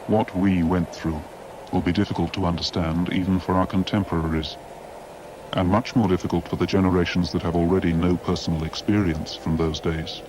What we went through will be difficult to understand even for our contemporaries, and much more difficult for the generations that have already no personal experience from those days.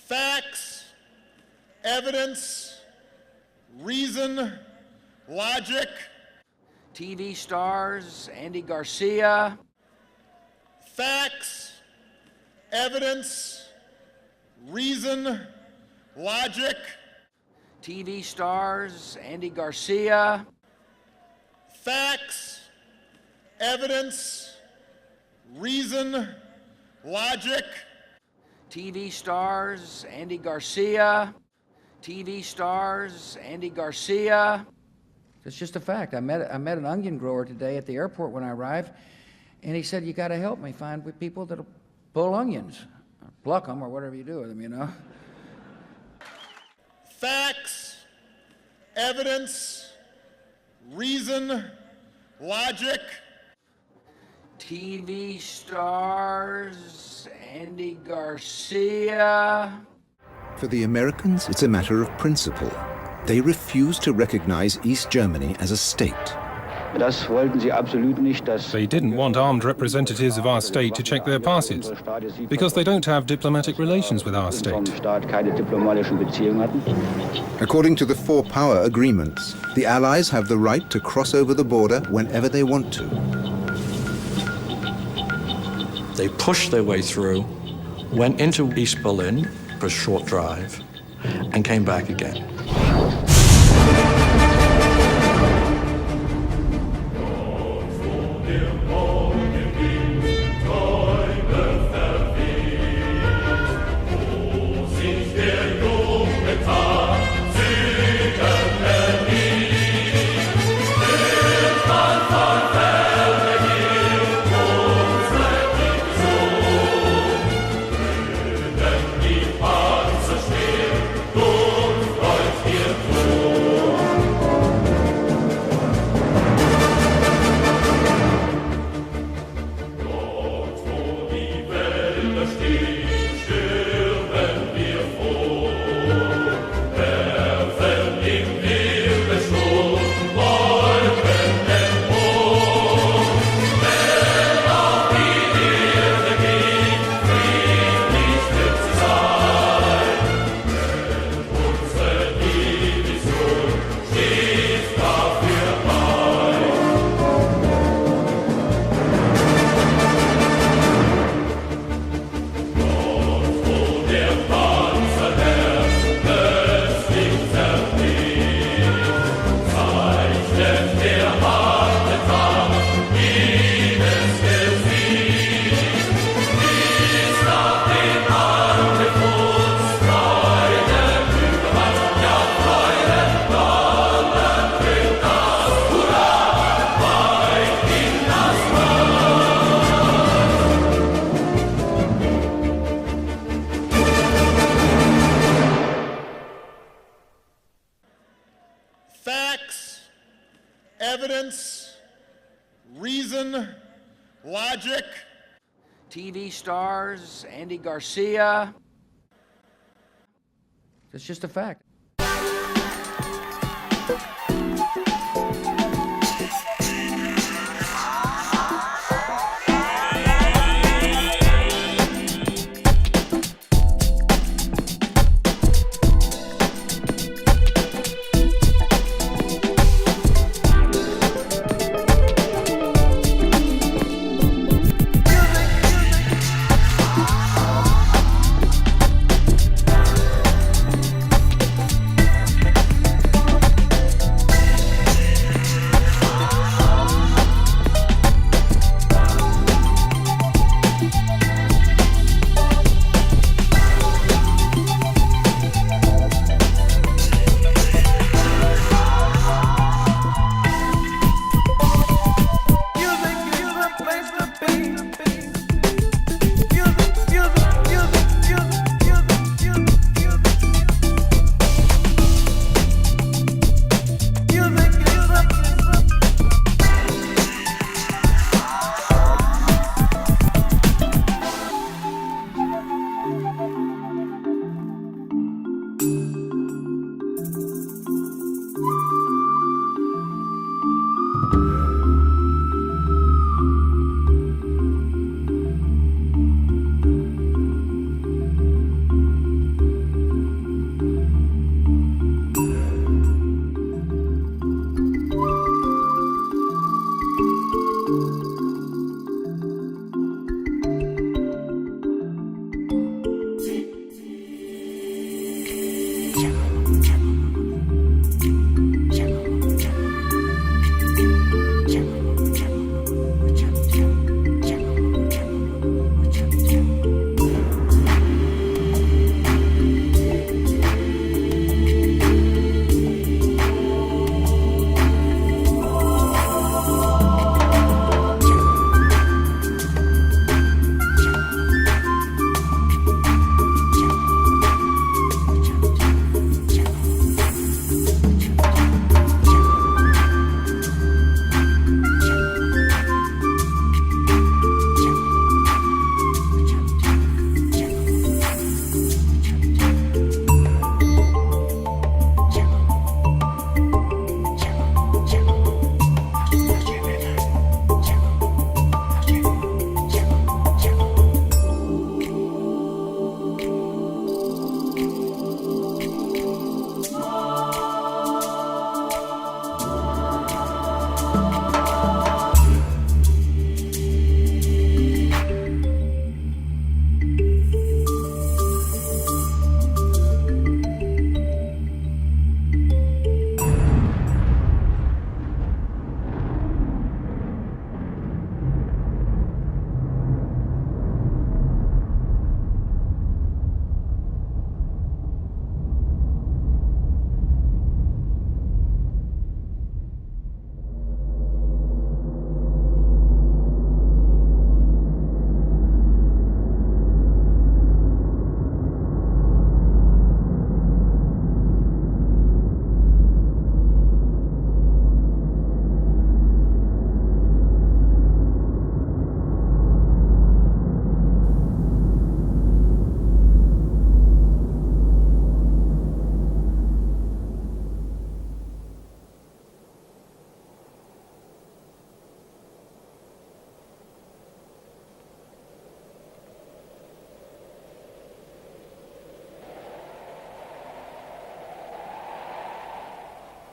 Facts, evidence, reason, logic. TV stars, Andy Garcia. Facts, evidence, reason, logic. TV stars, Andy Garcia. Facts, evidence, reason, logic. TV stars, Andy Garcia. TV stars, Andy Garcia. It's just a fact. I met an onion grower today at the airport when I arrived, and he said, "You got to help me find people that'll pull onions, or pluck them, or whatever you do with them, you know." Facts, evidence, reason, logic. TV stars, Andy Garcia. For the Americans, it's a matter of principle. They refuse to recognize East Germany as a state. They didn't want armed representatives of our state to check their passes, because they don't have diplomatic relations with our state. According to the four-power agreements, the Allies have the right to cross over the border whenever they want to. They pushed their way through, went into East Berlin for a short drive, and came back again. reason, logic, TV stars, Andy Garcia. It's just a fact.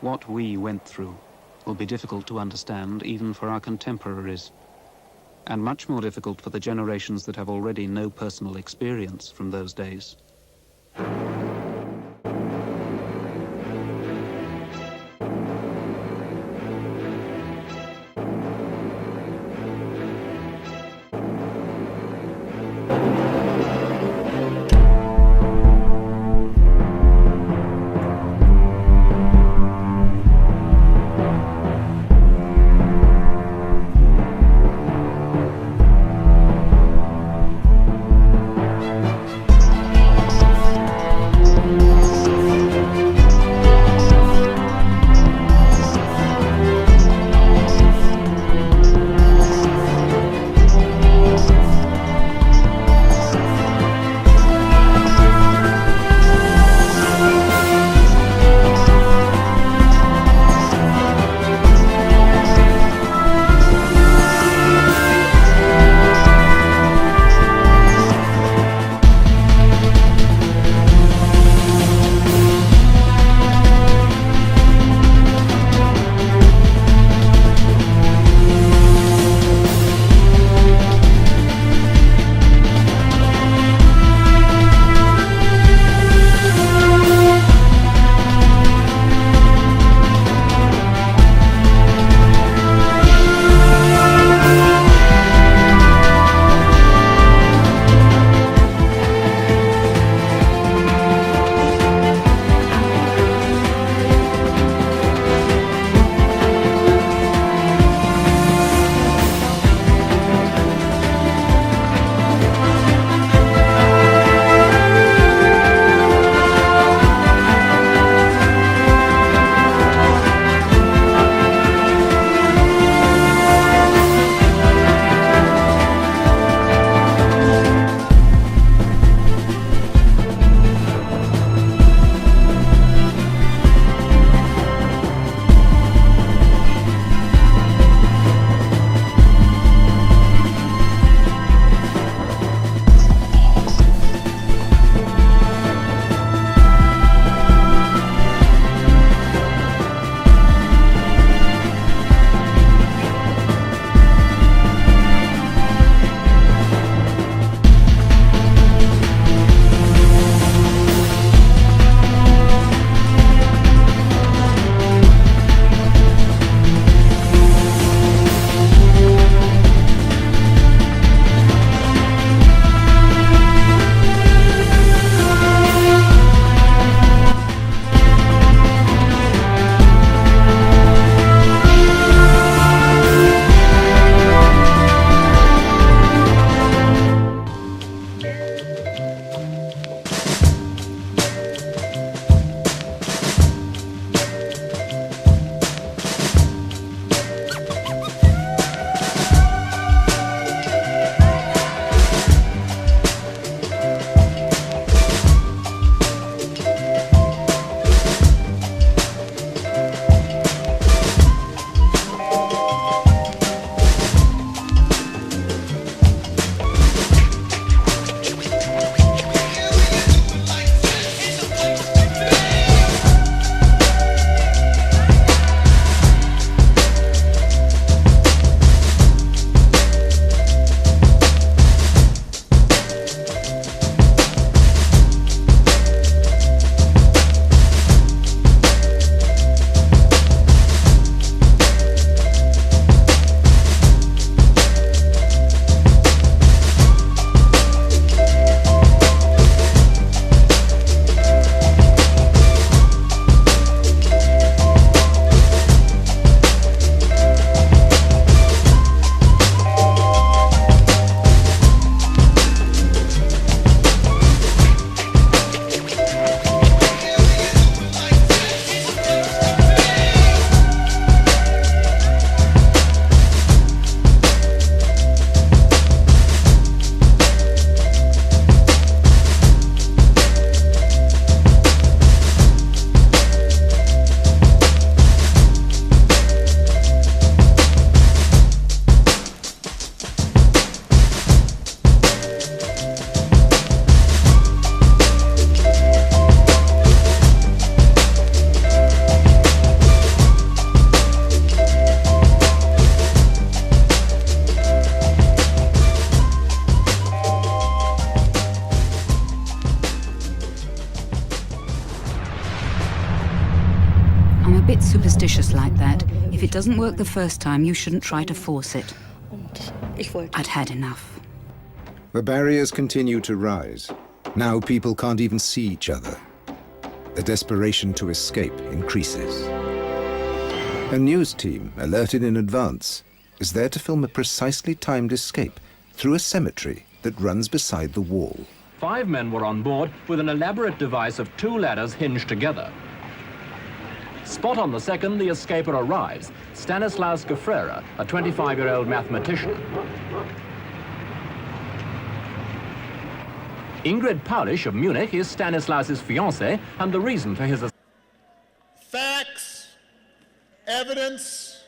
What we went through will be difficult to understand even for our contemporaries, and much more difficult for the generations that have already no personal experience from those days. superstitious like that. If it doesn't work the first time, you shouldn't try to force it. I'd had enough. The barriers continue to rise. Now people can't even see each other. The desperation to escape increases. A news team, alerted in advance, is there to film a precisely timed escape through a cemetery that runs beside the wall. 5 men were on board with an elaborate device of 2 ladders hinged together. Spot on the second, the escaper arrives, Stanislaus Gefrera, a 25-year-old mathematician. Ingrid Paulisch of Munich is Stanislaus's fiancée and the reason for his... Facts, evidence,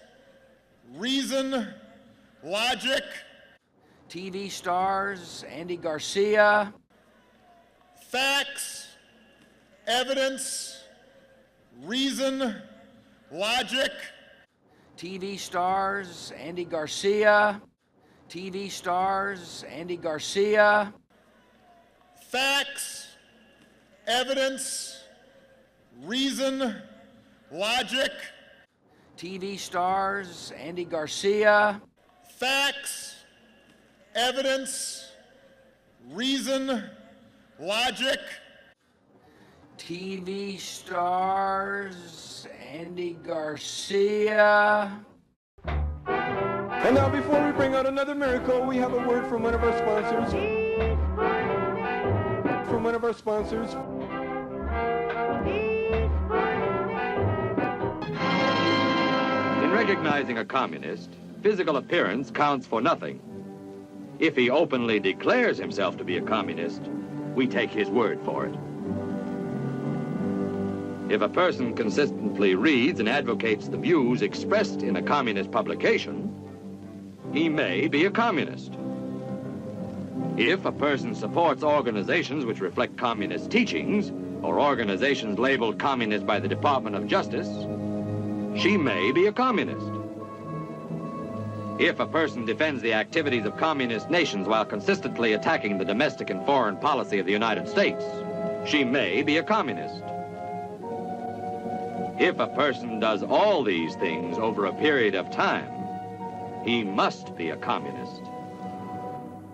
reason, logic. TV stars, Andy Garcia. Facts, evidence, reason, logic. TV stars, Andy Garcia. TV stars, Andy Garcia. Facts, evidence, reason, logic. TV stars, Andy Garcia. Facts, evidence, reason, logic. TV stars, Andy Garcia. And now, before we bring out another miracle, we have a word from one of our sponsors. From one of our sponsors. In recognizing a communist, physical appearance counts for nothing. If he openly declares himself to be a communist, we take his word for it. If a person consistently reads and advocates the views expressed in a communist publication, he may be a communist. If a person supports organizations which reflect communist teachings, or organizations labeled communist by the Department of Justice, she may be a communist. If a person defends the activities of communist nations while consistently attacking the domestic and foreign policy of the United States, she may be a communist. If a person does all these things over a period of time, he must be a communist.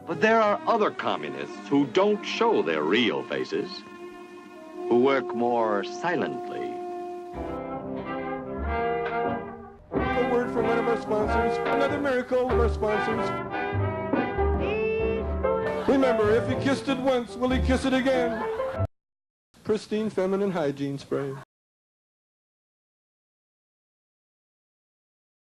But there are other communists who don't show their real faces, who work more silently. A word from one of our sponsors. Another miracle of our sponsors. Remember, if he kissed it once, will he kiss it again? Pristine feminine hygiene spray.